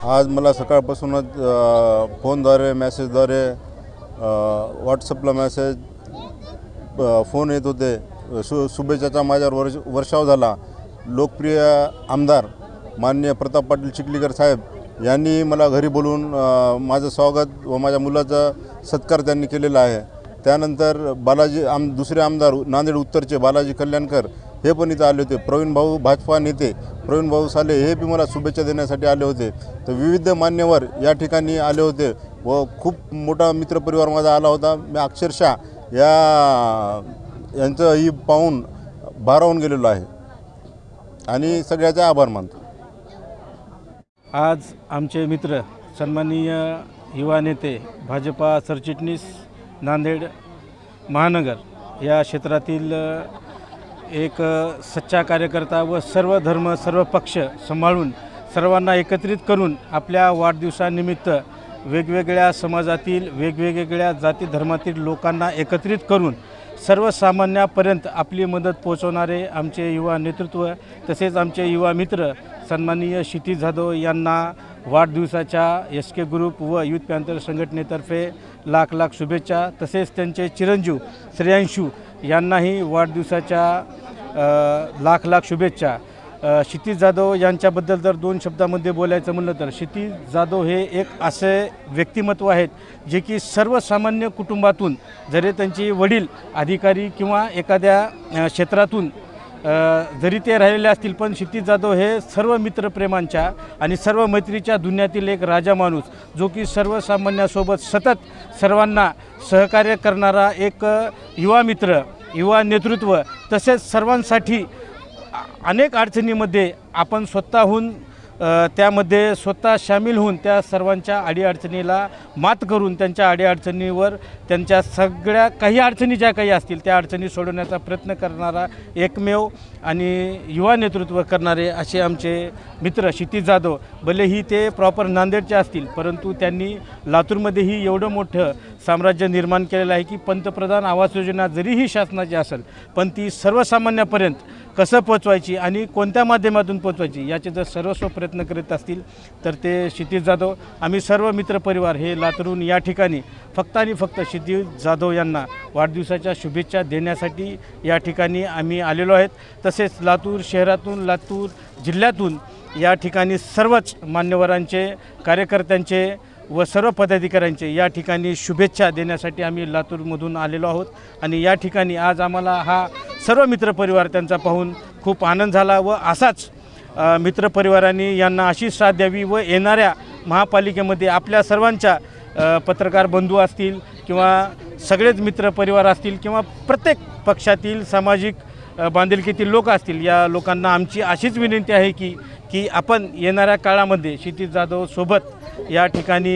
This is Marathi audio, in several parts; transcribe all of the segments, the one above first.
आज मला सकाळपासूनच फोनद्वारे मेसेजद्वारे व्हॉट्सअपला मेसेज फोन येत होते। शुभेच्छाचा माझ्यावर वर्षाव झाला। लोकप्रिय आमदार माननीय प्रताप पाटील चिखलीकर साहेब यांनी मला घरी बोलवून माझं स्वागत व माझ्या मुलाचा सत्कार त्यांनी केलेला आहे। त्यानंतर दुसरे आमदार नांदेड उत्तरचे बालाजी कल्याणकर हे पण इथं आले होते। प्रवीण भाऊ भाजपा नेते प्रवीण भाऊ साले हे बी मला शुभेच्छा देण्यासाठी आले होते। तर विविध मान्यवर या ठिकाणी आले होते व खूप मोठा मित्रपरिवार माझा आला होता। मी अक्षरशः यांचं ही पाहून भारावून गेलेलो आहे आणि सगळ्याचे आभार मानतो। आज आमचे मित्र सन्माननीय युवा नेते भाजपा सरचिटणीस नांदेड महानगर या क्षेत्रातील एक सच्चा कार्यकर्ता व सर्व धर्म सर्व पक्ष सांभाळून सर्वांना एकत्रित करून आपल्या वाढदिवसानिमित्त वेगवेगळ्या समाजातील वेगवेगळ्या जाती धर्मातील लोकांना एकत्रित करून सर्वसामान्यापर्यंत आपली मदत पोहोचवणारे आमचे युवा नेतृत्व तसेच आमचे युवा मित्र सन्माननीय क्षितिज जाधव यांना वाढदिवसाच्या SK ग्रुप व युथ पॅन्थर संघटनेतर्फे लाख लाख शुभेच्छा। तसेच त्यांचे चिरंजीव श्रेयांशू यांनाही वाढदिवसाच्या लाख लाख शुभेच्छा। क्षितिज जाधव यांच्याबद्दल जर दोन शब्दामध्ये बोलायचं म्हणलं तर क्षितिज जाधव हे एक असे व्यक्तिमत्व आहेत जे की सर्वसामान्य कुटुंबातून जरी त्यांचे वडील अधिकारी किंवा एखाद्या क्षेत्रातून जरी ते राहिलेले असतील पण क्षितिज जाधव हे सर्व मित्रप्रेमांच्या आणि सर्व मैत्रीच्या दुनियातील एक राजा माणूस जो की सर्वसामान्यासोबत सतत सर्वांना सहकार्य करणारा एक युवा मित्र युवा नेतृत्व तसेच सर्वांसाठी अनेक अडचणीमध्ये आपण स्वतःहून त्यामध्ये स्वतः सामील होऊन त्या सर्वांच्या अडीअडचणीला मात करून त्यांच्या अडीअडचणीवर त्यांच्या सगळ्या काही अडचणी ज्या काही असतील त्या अडचणी सोडवण्याचा प्रयत्न करणारा एकमेव आणि युवा नेतृत्व करणारे असे आमचे मित्र क्षितिज जाधव भलेही ते प्रॉपर नांदेडचे असतील परंतु त्यांनी लातूरमध्येही एवढं मोठं साम्राज्य निर्माण केलेलं आहे की पंतप्रधान आवास योजना जरीही शासनाची असेल पण ती सर्वसामान्यापर्यंत कसं पोचवायची आणि कोणत्या माध्यमातून पोचवायची याचे जर सर्वस्व प्रयत्न करीत असतील तर ते क्षितिज जाधव आम्ही सर्व मित्रपरिवार हे लातूरून या ठिकाणी फक्त आणि फक्त क्षितिज जाधव यांना वाढदिवसाच्या शुभेच्छा देण्यासाठी या ठिकाणी आम्ही आलेलो आहेत। तसेच लातूर शहरातून लातूर जिल्ह्यातून या ठिकाणी सर्वच मान्यवरांचे कार्यकर्त्यांचे व सर्व पदाधिकाऱ्यांचे या ठिकाणी शुभेच्छा देण्यासाठी आम्ही लातूरमधून आलेलो आहोत आणि या ठिकाणी आज आम्हाला हा सर्व मित्रपरिवार त्यांचा पाहून खूप आनंद झाला व असाच मित्रपरिवारांनी यांना अशी साथ द्यावी व येणाऱ्या महापालिकेमध्ये आपल्या सर्वांच्या पत्रकार बंधू असतील किंवा सगळेच मित्रपरिवार असतील किंवा प्रत्येक पक्षातील सामाजिक बांधिलकीतील लोक असतील या लोकांना आमची अशीच विनंती आहे की आपण येणाऱ्या काळामध्ये क्षितिज जाधव सोबत या ठिकाणी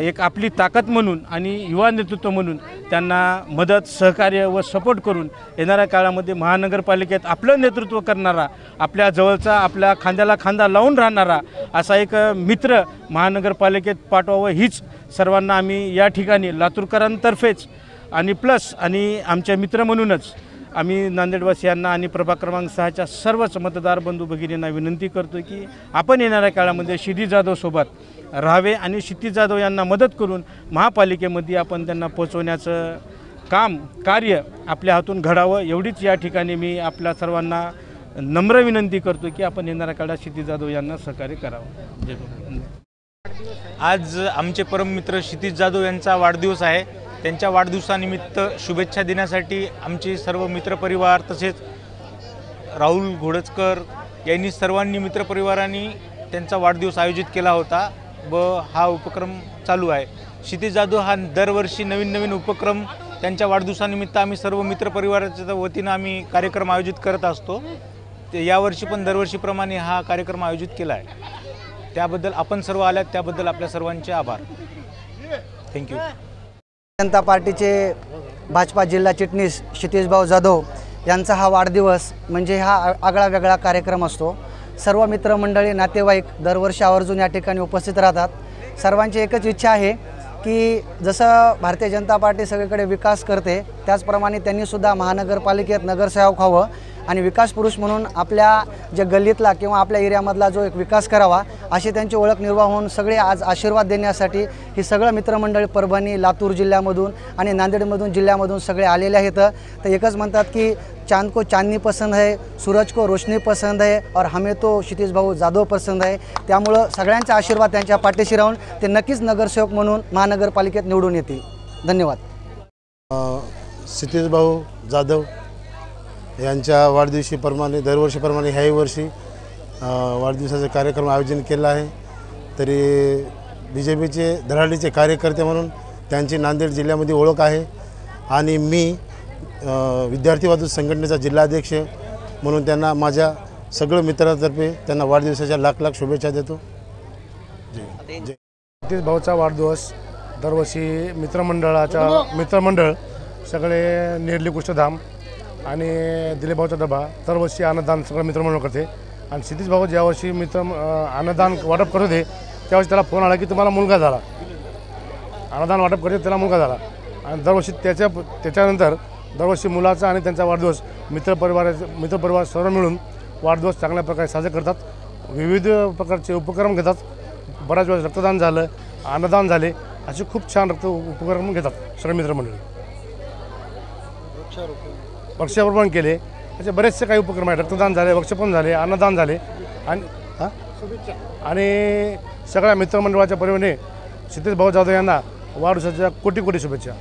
एक आपली ताकद म्हणून आणि युवा नेतृत्व म्हणून त्यांना मदत सहकार्य व सपोर्ट करून येणाऱ्या काळामध्ये महानगरपालिकेत आपलं नेतृत्व करणारा आपल्या जवळचा आपल्या खांद्याला खांदा लावून राहणारा असा एक मित्र महानगरपालिकेत पाठवावं हीच सर्वांना आम्ही या ठिकाणी लातूरकरांतर्फेच आणि प्लस आणि आमचे मित्र म्हणूनच आम्ही नांदेडवासियांना आणि प्रभाग क्रमांक 6च्या सर्वच मतदार बंधू भगिनींना विनंती करतो की आपण येणाऱ्या काळामध्ये क्षितिज जाधव सोबत राहावे आणि क्षितिज जाधव यांना मदत करून महापालिकेमध्ये आपण त्यांना पोचवण्याचं कार्य आपल्या हातून घडावं एवढीच या ठिकाणी मी आपल्या सर्वांना नम्र विनंती करतो की आपण येणाऱ्या काळात क्षितिज जाधव यांना सहकार्य करावं। जय। आज आमचे परममित्र क्षितिज जाधव यांचा वाढदिवस आहे। त्यांच्या वाढदिवसानिमित्त शुभेच्छा देण्यासाठी आमचे सर्व मित्रपरिवार तसेच राहुल घोडचकर यांनी सर्वांनी मित्रपरिवारांनी त्यांचा वाढदिवस आयोजित केला होता व हा उपक्रम चालू आहे। क्षितिज जाधव हा दरवर्षी नवीन उपक्रम त्यांच्या वाढदिवसानिमित्त आम्ही सर्व मित्रपरिवाराच्या वतीनं आम्ही कार्यक्रम आयोजित करत असतो। ते यावर्षी पण दरवर्षीप्रमाणे हा कार्यक्रम आयोजित केला आहे। त्याबद्दल आपण सर्व आल्यात त्याबद्दल आपल्या सर्वांचे आभार। थँक्यू। जनता पार्टीचे भाजपा जिल्हा चिटणीस क्षितिज भाऊ जाधव यांचा हा वाढदिवस म्हणजे हा आगळा वेगळा कार्यक्रम असतो। सर्व मित्रमंडळी नातेवाईक दरवर्षी आवर्जून या ठिकाणी उपस्थित राहतात। सर्वांची एकच इच्छा आहे की जसं भारतीय जनता पार्टी सगळीकडे विकास करते त्याचप्रमाणे त्यांनीसुद्धा महानगरपालिकेत नगरसेवक व्हावं आणि विकास पुरुष म्हणून आपल्या जे गल्लीतला किंवा आपल्या एरियामधला जो एक विकास करावा अशी त्यांची ओळख निर्माण होऊन सगळे आज आशीर्वाद देण्यासाठी ही सगळं मित्रमंडळ परभणी, लातूर जिल्ह्यामधून आणि नांदेडमधून जिल्ह्यामधून सगळे आलेले आहेत। तर एकच म्हणतात की चांद को चांदनी पसंद है, सूरज को रोशनी पसंद है और हमें तो क्षितिज भाऊ जाधव पसंद आहे। त्यामुळं सगळ्यांचा आशीर्वाद त्यांच्या पाठीशी राहून ते नक्कीच नगरसेवक म्हणून महानगरपालिकेत निवडून येतील। धन्यवाद। क्षितिज भाऊ जाधव यांच्या वाढदिवशीप्रमाणे दरवर्षीप्रमाणे ह्याही वर्षी वाढदिवसाचे कार्यक्रम आयोजन केला आहे। तरी BJPचे धडाडीचे कार्यकर्ते म्हणून त्यांची नांदेड जिल्ह्यामध्ये ओळख आहे आणि मी विद्यार्थी वादू संघटनेचा जिल्हाध्यक्ष म्हणून त्यांना माझ्या सगळं मित्रांतर्फे त्यांना वाढदिवसाच्या लाख लाख शुभेच्छा देतो। क्षितिज भाऊचा वाढदिवस दरवर्षी मित्रमंडळ सगळे नेरली कुष्ठधाम आणि दिलीप भाऊचा डबा दरवर्षी अन्नदान सगळं मित्रमंडळ करते। आणि क्षितिज भाऊ ज्यावर्षी अन्नदान वाटप करत होते त्यावेळेस त्याला फोन आला की तुम्हाला मुलगा झाला, अन्नदान वाटप करते त्याला मुलगा झाला। आणि दरवर्षी त्याच्यानंतर दरवर्षी मुलाचा आणि त्यांचा वाढदिवस मित्रपरिवार सर्व मिळून वाढदिवस चांगल्या प्रकारे साजरे करतात। विविध प्रकारचे उपक्रम घेतात। बऱ्याच वेळेस रक्तदान झालं, अन्नदान झाले, असे खूप छान उपक्रम घेतात सगळे मित्रमंडळी। वृक्षारोपण केले, असे बरेचसे काही उपक्रम आहेत। रक्तदान झाले, वृक्षारोपण झाले, अन्नदान झाले आणि सगळ्या मित्रमंडळाच्या परिवाराने क्षितिज भाऊ जाधव यांना वाढदिवसाच्या कोटी कोटी शुभेच्छा।